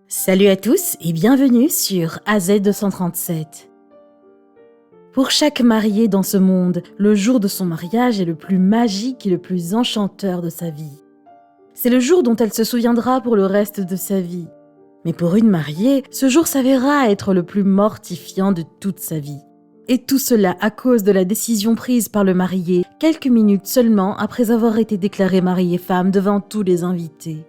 Salut à tous et bienvenue sur AZ237. Pour chaque mariée dans ce monde, le jour de son mariage est le plus magique et le plus enchanteur de sa vie. C'est le jour dont elle se souviendra pour le reste de sa vie. Mais pour une mariée, ce jour s'avérera être le plus mortifiant de toute sa vie. Et tout cela à cause de la décision prise par le marié quelques minutes seulement après avoir été déclarée mariée femme devant tous les invités.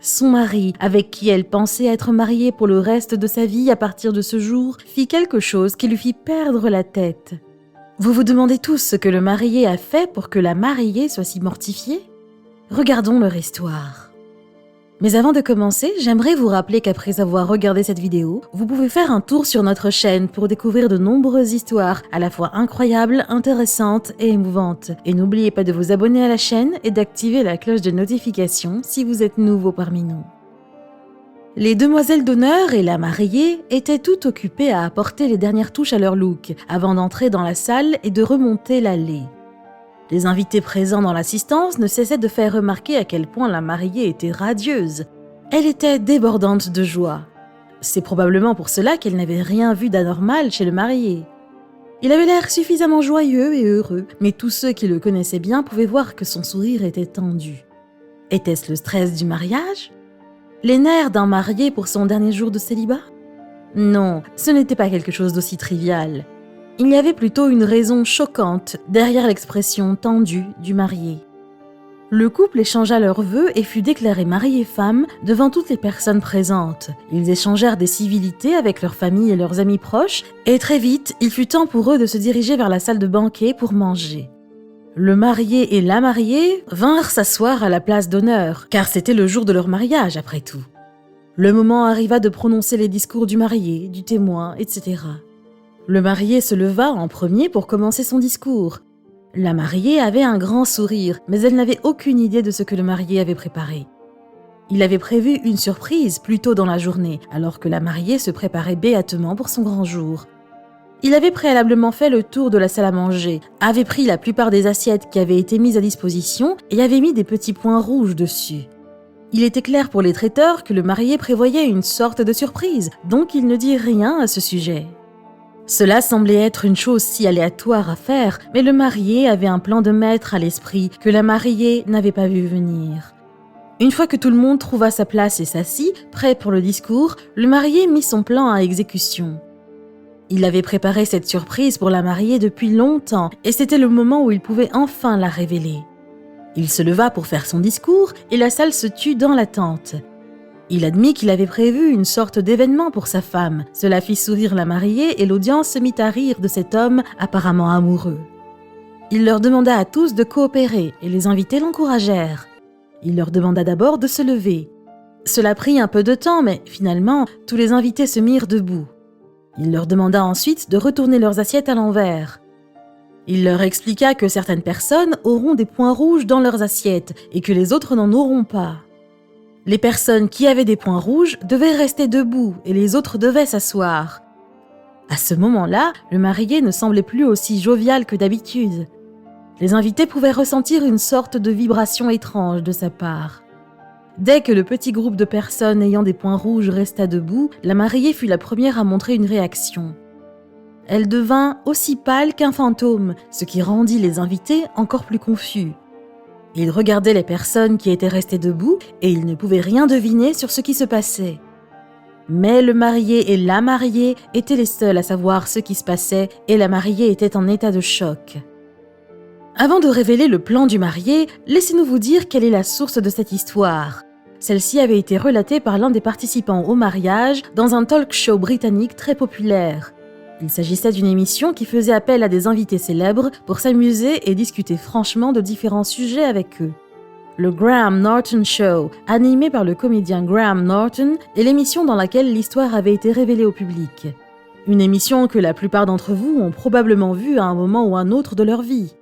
Son mari, avec qui elle pensait être mariée pour le reste de sa vie à partir de ce jour, fit quelque chose qui lui fit perdre la tête. Vous vous demandez tous ce que le marié a fait pour que la mariée soit si mortifiée ? Regardons leur histoire. Mais avant de commencer, j'aimerais vous rappeler qu'après avoir regardé cette vidéo, vous pouvez faire un tour sur notre chaîne pour découvrir de nombreuses histoires à la fois incroyables, intéressantes et émouvantes. Et n'oubliez pas de vous abonner à la chaîne et d'activer la cloche de notification si vous êtes nouveau parmi nous. Les demoiselles d'honneur et la mariée étaient toutes occupées à apporter les dernières touches à leur look avant d'entrer dans la salle et de remonter l'allée. Les invités présents dans l'assistance ne cessaient de faire remarquer à quel point la mariée était radieuse. Elle était débordante de joie. C'est probablement pour cela qu'elle n'avait rien vu d'anormal chez le marié. Il avait l'air suffisamment joyeux et heureux, mais tous ceux qui le connaissaient bien pouvaient voir que son sourire était tendu. Était-ce le stress du mariage ? Les nerfs d'un marié pour son dernier jour de célibat ? Non, ce n'était pas quelque chose d'aussi trivial. Il y avait plutôt une raison choquante derrière l'expression tendue du marié. Le couple échangea leurs vœux et fut déclaré mari et femme devant toutes les personnes présentes. Ils échangèrent des civilités avec leurs familles et leurs amis proches, et très vite, il fut temps pour eux de se diriger vers la salle de banquet pour manger. Le marié et la mariée vinrent s'asseoir à la place d'honneur, car c'était le jour de leur mariage après tout. Le moment arriva de prononcer les discours du marié, du témoin, etc. Le marié se leva en premier pour commencer son discours. La mariée avait un grand sourire, mais elle n'avait aucune idée de ce que le marié avait préparé. Il avait prévu une surprise plus tôt dans la journée, alors que la mariée se préparait béatement pour son grand jour. Il avait préalablement fait le tour de la salle à manger, avait pris la plupart des assiettes qui avaient été mises à disposition et avait mis des petits points rouges dessus. Il était clair pour les traiteurs que le marié prévoyait une sorte de surprise, donc il ne dit rien à ce sujet. Cela semblait être une chose si aléatoire à faire, mais le marié avait un plan de maître à l'esprit que la mariée n'avait pas vu venir. Une fois que tout le monde trouva sa place et s'assit, prêt pour le discours, le marié mit son plan à exécution. Il avait préparé cette surprise pour la mariée depuis longtemps, et c'était le moment où il pouvait enfin la révéler. Il se leva pour faire son discours, et la salle se tut dans l'attente. Il admit qu'il avait prévu une sorte d'événement pour sa femme. Cela fit sourire la mariée et l'audience se mit à rire de cet homme apparemment amoureux. Il leur demanda à tous de coopérer et les invités l'encouragèrent. Il leur demanda d'abord de se lever. Cela prit un peu de temps, mais finalement, tous les invités se mirent debout. Il leur demanda ensuite de retourner leurs assiettes à l'envers. Il leur expliqua que certaines personnes auront des points rouges dans leurs assiettes et que les autres n'en auront pas. Les personnes qui avaient des points rouges devaient rester debout et les autres devaient s'asseoir. À ce moment-là, le marié ne semblait plus aussi jovial que d'habitude. Les invités pouvaient ressentir une sorte de vibration étrange de sa part. Dès que le petit groupe de personnes ayant des points rouges resta debout, la mariée fut la première à montrer une réaction. Elle devint aussi pâle qu'un fantôme, ce qui rendit les invités encore plus confus. Ils regardaient les personnes qui étaient restées debout et ils ne pouvaient rien deviner sur ce qui se passait. Mais le marié et la mariée étaient les seuls à savoir ce qui se passait et la mariée était en état de choc. Avant de révéler le plan du marié, laissez-nous vous dire quelle est la source de cette histoire. Celle-ci avait été relatée par l'un des participants au mariage dans un talk show britannique très populaire. Il s'agissait d'une émission qui faisait appel à des invités célèbres pour s'amuser et discuter franchement de différents sujets avec eux. Le Graham Norton Show, animé par le comédien Graham Norton, est l'émission dans laquelle l'histoire avait été révélée au public. Une émission que la plupart d'entre vous ont probablement vue à un moment ou un autre de leur vie.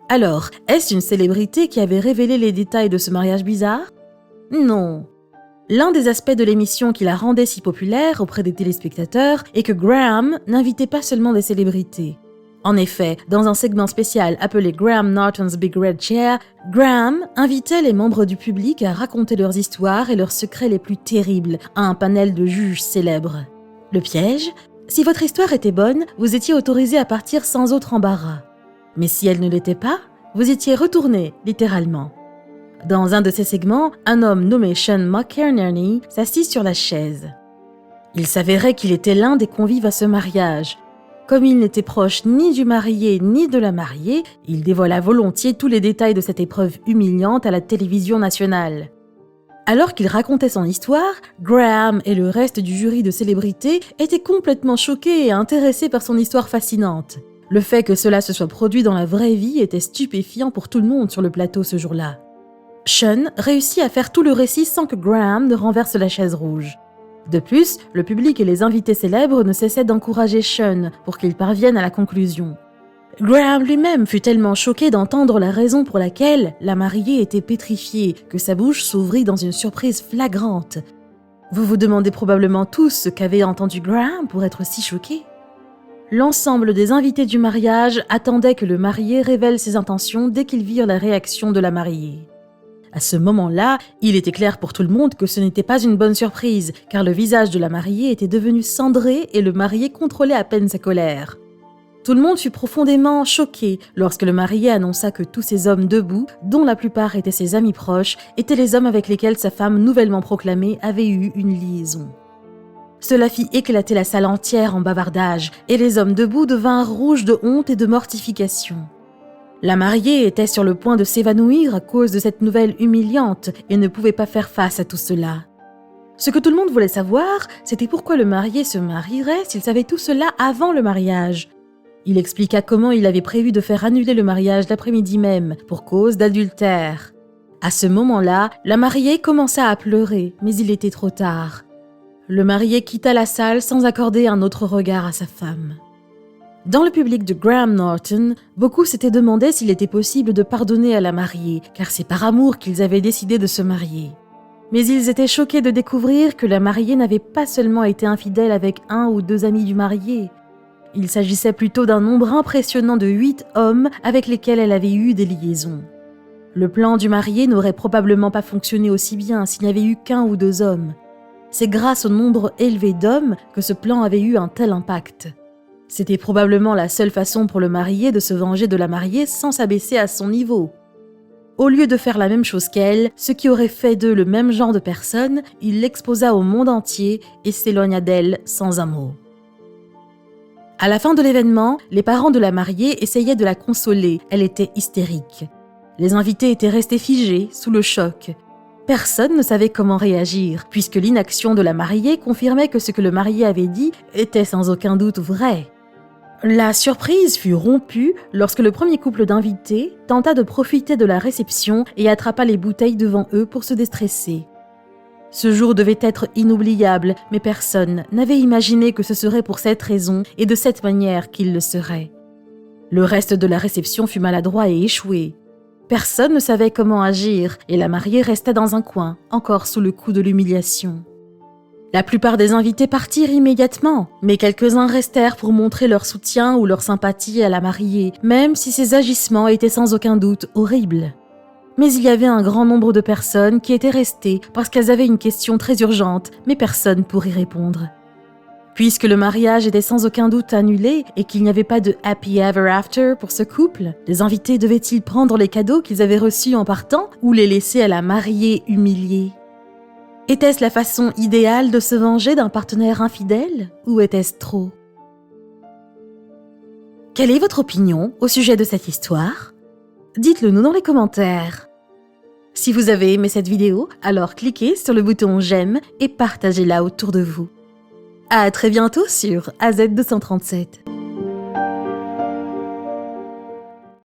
Alors, est-ce une célébrité qui avait révélé les détails de ce mariage bizarre ? Non. L'un des aspects de l'émission qui la rendait si populaire auprès des téléspectateurs est que Graham n'invitait pas seulement des célébrités. En effet, dans un segment spécial appelé Graham Norton's Big Red Chair, Graham invitait les membres du public à raconter leurs histoires et leurs secrets les plus terribles à un panel de juges célèbres. Le piège ? Si votre histoire était bonne, vous étiez autorisé à partir sans autre embarras. Mais si elle ne l'était pas, vous étiez retourné, littéralement. Dans un de ces segments, un homme nommé Sean McInerney s'assit sur la chaise. Il s'avérait qu'il était l'un des convives à ce mariage. Comme il n'était proche ni du marié ni de la mariée, il dévoila volontiers tous les détails de cette épreuve humiliante à la télévision nationale. Alors qu'il racontait son histoire, Graham et le reste du jury de célébrités étaient complètement choqués et intéressés par son histoire fascinante. Le fait que cela se soit produit dans la vraie vie était stupéfiant pour tout le monde sur le plateau ce jour-là. Sean réussit à faire tout le récit sans que Graham ne renverse la chaise rouge. De plus, le public et les invités célèbres ne cessaient d'encourager Sean pour qu'il parvienne à la conclusion. Graham lui-même fut tellement choqué d'entendre la raison pour laquelle la mariée était pétrifiée que sa bouche s'ouvrit dans une surprise flagrante. Vous vous demandez probablement tous ce qu'avait entendu Graham pour être si choqué. L'ensemble des invités du mariage attendaient que le marié révèle ses intentions dès qu'ils virent la réaction de la mariée. À ce moment-là, il était clair pour tout le monde que ce n'était pas une bonne surprise, car le visage de la mariée était devenu cendré et le marié contrôlait à peine sa colère. Tout le monde fut profondément choqué lorsque le marié annonça que tous ces hommes debout, dont la plupart étaient ses amis proches, étaient les hommes avec lesquels sa femme nouvellement proclamée avait eu une liaison. Cela fit éclater la salle entière en bavardage, et les hommes debout devinrent rouges de honte et de mortification. La mariée était sur le point de s'évanouir à cause de cette nouvelle humiliante et ne pouvait pas faire face à tout cela. Ce que tout le monde voulait savoir, c'était pourquoi le marié se marierait s'il savait tout cela avant le mariage. Il expliqua comment il avait prévu de faire annuler le mariage l'après-midi même pour cause d'adultère. À ce moment-là, la mariée commença à pleurer, mais il était trop tard. Le marié quitta la salle sans accorder un autre regard à sa femme. Dans le public de Graham Norton, beaucoup s'étaient demandé s'il était possible de pardonner à la mariée, car c'est par amour qu'ils avaient décidé de se marier. Mais ils étaient choqués de découvrir que la mariée n'avait pas seulement été infidèle avec 1 ou 2 amis du marié. Il s'agissait plutôt d'un nombre impressionnant de 8 hommes avec lesquels elle avait eu des liaisons. Le plan du marié n'aurait probablement pas fonctionné aussi bien s'il n'y avait eu qu'1 ou 2 hommes. C'est grâce au nombre élevé d'hommes que ce plan avait eu un tel impact. C'était probablement la seule façon pour le marié de se venger de la mariée sans s'abaisser à son niveau. Au lieu de faire la même chose qu'elle, ce qui aurait fait d'eux le même genre de personne, il l'exposa au monde entier et s'éloigna d'elle sans un mot. À la fin de l'événement, les parents de la mariée essayaient de la consoler, elle était hystérique. Les invités étaient restés figés, sous le choc. Personne ne savait comment réagir, puisque l'inaction de la mariée confirmait que ce que le marié avait dit était sans aucun doute vrai. La surprise fut rompue lorsque le premier couple d'invités tenta de profiter de la réception et attrapa les bouteilles devant eux pour se déstresser. Ce jour devait être inoubliable, mais personne n'avait imaginé que ce serait pour cette raison et de cette manière qu'il le serait. Le reste de la réception fut maladroit et échoué. Personne ne savait comment agir et la mariée restait dans un coin, encore sous le coup de l'humiliation. La plupart des invités partirent immédiatement, mais quelques-uns restèrent pour montrer leur soutien ou leur sympathie à la mariée, même si ses agissements étaient sans aucun doute horribles. Mais il y avait un grand nombre de personnes qui étaient restées parce qu'elles avaient une question très urgente, mais personne pour y répondre. Puisque le mariage était sans aucun doute annulé et qu'il n'y avait pas de « happy ever after » pour ce couple, les invités devaient-ils prendre les cadeaux qu'ils avaient reçus en partant ou les laisser à la mariée humiliée ? Était-ce la façon idéale de se venger d'un partenaire infidèle ou était-ce trop ? Quelle est votre opinion au sujet de cette histoire ? Dites-le nous dans les commentaires. Si vous avez aimé cette vidéo, alors cliquez sur le bouton j'aime et partagez-la autour de vous. À très bientôt sur AZ237.